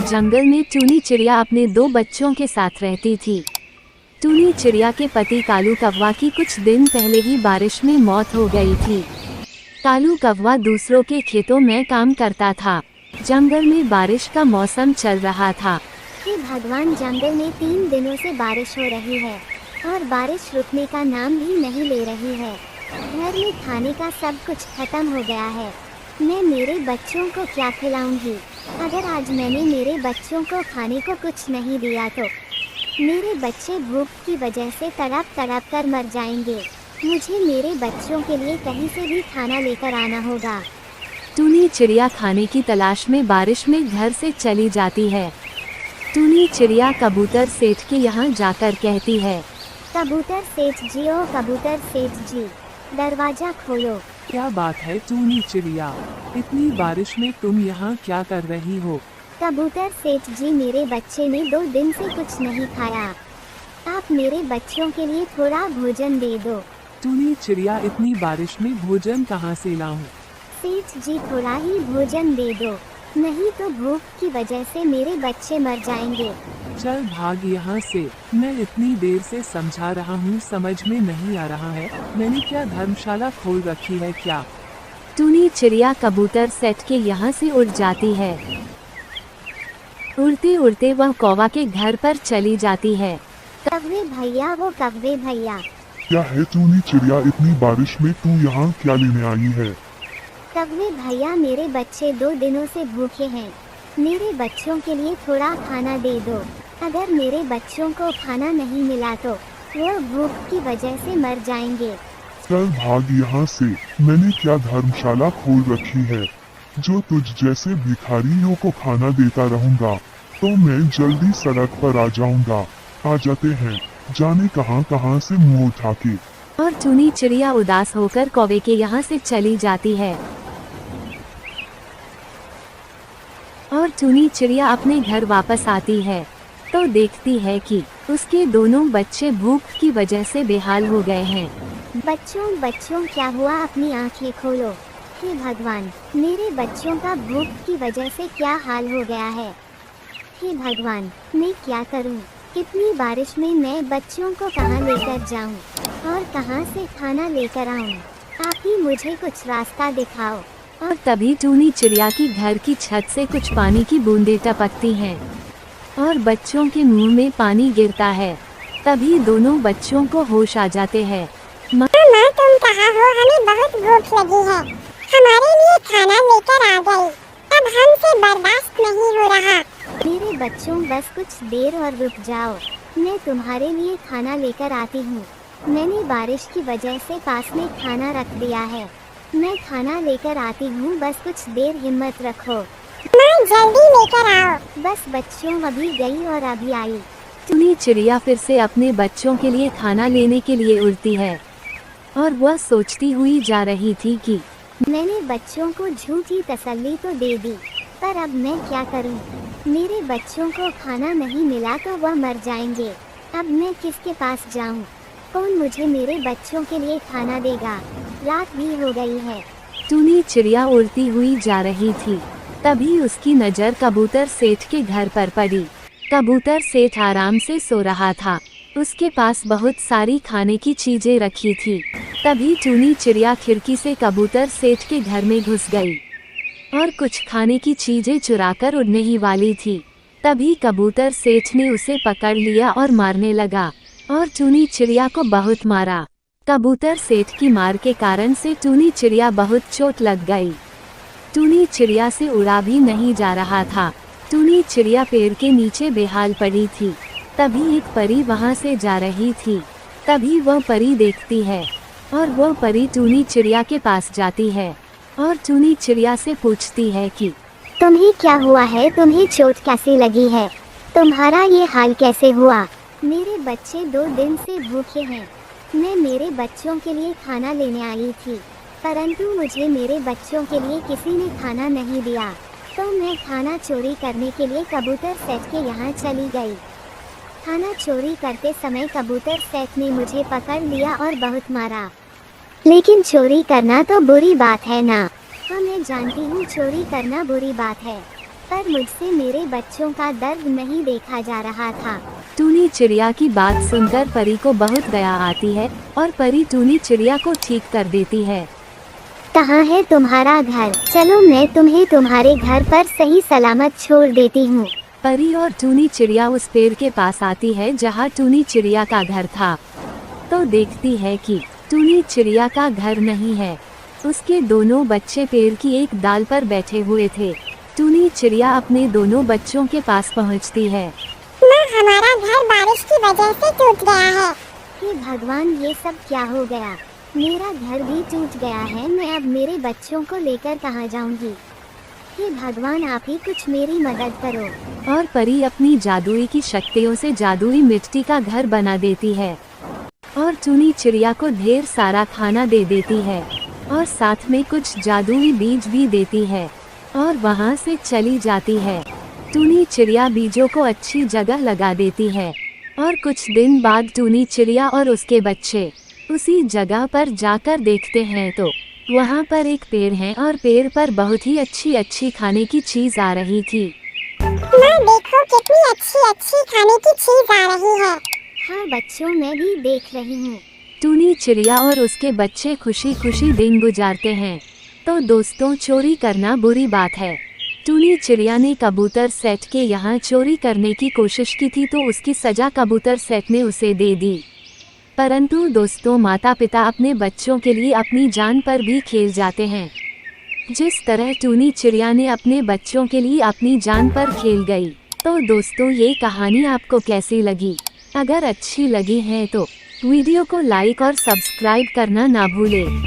जंगल में टूनी चिड़िया अपने दो बच्चों के साथ रहती थी। टूनी चिड़िया के पति कालू कौवा की कुछ दिन पहले ही बारिश में मौत हो गई थी। कालू कौवा दूसरों के खेतों में काम करता था। जंगल में बारिश का मौसम चल रहा था। हे भगवान, जंगल में 3 दिनों से बारिश हो रही है और बारिश रुकने का नाम भी नहीं ले रही है। घर में खाने का सब कुछ खत्म हो गया है। मैं मेरे बच्चों को क्या खिलाऊंगी? अगर आज मैंने मेरे बच्चों को खाने को कुछ नहीं दिया तो मेरे बच्चे भूख की वजह से तड़प तड़प कर मर जाएंगे। मुझे मेरे बच्चों के लिए कहीं से भी खाना लेकर आना होगा। टूनी चिड़िया खाने की तलाश में बारिश में घर से चली जाती है। टूनी चिड़िया कबूतर सेठ के यहाँ जाकर कहती है, कबूतर सेठ जी, ओ कबूतर सेठ जी, दरवाजा खोलो। क्या बात है टूनी चिड़िया, इतनी बारिश में तुम यहाँ क्या कर रही हो? कबूतर सेठ जी, मेरे बच्चे ने 2 दिन से कुछ नहीं खाया। आप मेरे बच्चों के लिए थोड़ा भोजन दे दो। टूनी चिड़िया, इतनी बारिश में भोजन कहाँ से लाऊं? सेठ जी, थोड़ा ही भोजन दे दो, नहीं तो भूख की वजह से मेरे बच्चे मर जाएंगे। चल भाग यहाँ से, मैं इतनी देर से समझा रहा हूँ, समझ में नहीं आ रहा है। मैंने क्या धर्मशाला खोल रखी है क्या? टूनी चिड़िया कबूतर सेठ के यहाँ से उड़ जाती है। उड़ते उड़ते वह कौवा के घर पर चली जाती है। कौवे भैया, वो कौवे भैया। क्या है टूनी चिड़िया, इतनी बारिश में तू यहाँ क्या लेने आई है? कौवे भैया, मेरे बच्चे 2 दिनों से भूखे हैं। मेरे बच्चों के लिए थोड़ा खाना दे दो। अगर मेरे बच्चों को खाना नहीं मिला तो वो भूख की वजह से मर जाएंगे। चल भाग यहाँ से, मैंने क्या धर्मशाला खोल रखी है जो तुझ जैसे भिखारियों को खाना देता रहूँगा? तो मैं जल्दी सड़क पर आ जाऊँगा। आ जाते हैं, जाने कहां कहां से मुंह उठा के। और टूनी चिड़िया उदास होकर कौवे के यहाँ से चली जाती है। और टूनी चिड़िया अपने घर वापस आती है तो देखती है कि उसके दोनों बच्चे भूख की वजह से बेहाल हो गए हैं। बच्चों बच्चों, क्या हुआ? अपनी आंखें खोलो। हे भगवान, मेरे बच्चों का भूख की वजह से क्या हाल हो गया है। हे भगवान, मैं क्या करूं? इतनी बारिश में मैं बच्चों को कहां लेकर जाऊं और कहां से खाना लेकर आऊं? आप ही मुझे कुछ रास्ता दिखाओ। और तभी टूनी चिड़िया की घर की छत से कुछ पानी की बूंदें टपकती हैं और बच्चों के मुंह में पानी गिरता है। तभी दोनों बच्चों को होश आ जाते हैं। माँ, तुम कहाँ हो? हमें बहुत भूख लगी है, हमारे लिए खाना लेकर आ गई। अब हमसे बर्दाश्त नहीं हो रहा। मेरे बच्चों, बस कुछ देर और रुक जाओ, मैं तुम्हारे लिए खाना लेकर आती हूँ। मैंने बारिश की वजह से पास में खाना रख दिया है। मैं खाना लेकर आती हूँ, बस कुछ देर हिम्मत रखो। माँ, जल्दी लेकर आओ। बस बच्चों, अभी गई और अभी आई। टूनी चिड़िया फिर से अपने बच्चों के लिए खाना लेने के लिए उड़ती है और वह सोचती हुई जा रही थी कि मैंने बच्चों को झूठी तसल्ली तो दे दी, पर अब मैं क्या करूं? मेरे बच्चों को खाना नहीं मिला तो वह मर जाएंगे। अब मैं किसके पास जाऊं? कौन मुझे मेरे बच्चों के लिए खाना देगा? रात भी हो गई है। टूनी चिड़िया उड़ती हुई जा रही थी। तभी उसकी नज़र कबूतर सेठ के घर पर पड़ी। कबूतर सेठ आराम से सो रहा था। उसके पास बहुत सारी खाने की चीजें रखी थी। तभी टूनी चिड़िया खिड़की से कबूतर सेठ के घर में घुस गई और कुछ खाने की चीजें चुराकर उड़ने ही वाली थी। तभी कबूतर सेठ ने उसे पकड़ लिया और मारने लगा और टूनी चिड़िया को बहुत मारा। कबूतर सेठ की मार के कारण से टूनी चिड़िया बहुत चोट लग गई। टूनी चिड़िया से उड़ा भी नहीं जा रहा था। टूनी चिड़िया पेड़ के नीचे बेहाल पड़ी थी। तभी एक परी वहां से जा रही थी। तभी वह परी देखती है और वह परी टूनी चिड़िया के पास जाती है और टूनी चिड़िया से पूछती है कि तुम्हें क्या हुआ है? तुम्हें चोट कैसे लगी है? तुम्हारा ये हाल कैसे हुआ? मेरे बच्चे 2 दिन से भूखे हैं। मैं मेरे बच्चों के लिए खाना लेने आई थी, परंतु मुझे मेरे बच्चों के लिए किसी ने खाना नहीं दिया, तो मैं खाना चोरी करने के लिए कबूतर सेठ के यहाँ चली गई। खाना चोरी करते समय कबूतर सेठ ने मुझे पकड़ लिया और बहुत मारा। लेकिन चोरी करना तो बुरी बात है ना? हाँ, मैं जानती हूँ चोरी करना बुरी बात है, पर मुझसे मेरे बच्चों का दर्द नहीं देखा जा रहा था। टूनी चिड़िया की बात सुनकर परी को बहुत दया आती है और परी टूनी चिड़िया को ठीक कर देती है। कहाँ है तुम्हारा घर? चलो मैं तुम्हें तुम्हारे घर पर सही सलामत छोड़ देती हूँ। परी और टूनी चिड़िया उस पेड़ के पास आती है जहाँ टूनी चिड़िया का घर था। तो देखती है कि टूनी चिड़िया का घर नहीं है। उसके दोनों बच्चे पेड़ की एक डाल पर बैठे हुए थे। टूनी चिड़िया अपने दोनों बच्चों के पास पहुँचती है। माँ, हमारा घर बारिश की वजह से टूट गया है। हे भगवान, ये सब क्या हो गया? मेरा घर भी टूट गया है। मैं अब मेरे बच्चों को लेकर कहाँ जाऊंगी? हे भगवान, आप ही कुछ मेरी मदद करो। और परी अपनी जादुई की शक्तियों से जादुई मिट्टी का घर बना देती है और टूनी चिड़िया को ढेर सारा खाना दे देती है और साथ में कुछ जादुई बीज भी देती है और वहाँ से चली जाती है। टूनी चिड़िया बीजों को अच्छी जगह लगा देती है और कुछ दिन बाद टूनी चिड़िया और उसके बच्चे उसी जगह पर जाकर देखते हैं तो वहाँ पर एक पेड़ है और पेड़ पर बहुत ही अच्छी खाने की चीज आ रही थी। माँ, देखो कितनी अच्छी खाने की चीज आ रही है। हाँ बच्चों, मैं भी देख रही हूँ। टूनी चिड़िया और उसके बच्चे खुशी खुशी दिन गुजारते हैं। तो दोस्तों, चोरी करना बुरी बात है। टूनी चिड़िया ने कबूतर सेट के यहाँ चोरी करने की कोशिश की थी तो उसकी सजा कबूतर सेट ने उसे दे दी। परंतु दोस्तों, माता पिता अपने बच्चों के लिए अपनी जान पर भी खेल जाते हैं। जिस तरह टूनी चिड़िया ने अपने बच्चों के लिए अपनी जान पर खेल गई। तो दोस्तों, ये कहानी आपको कैसी लगी? अगर अच्छी लगी है तो वीडियो को लाइक और सब्सक्राइब करना ना भूलें।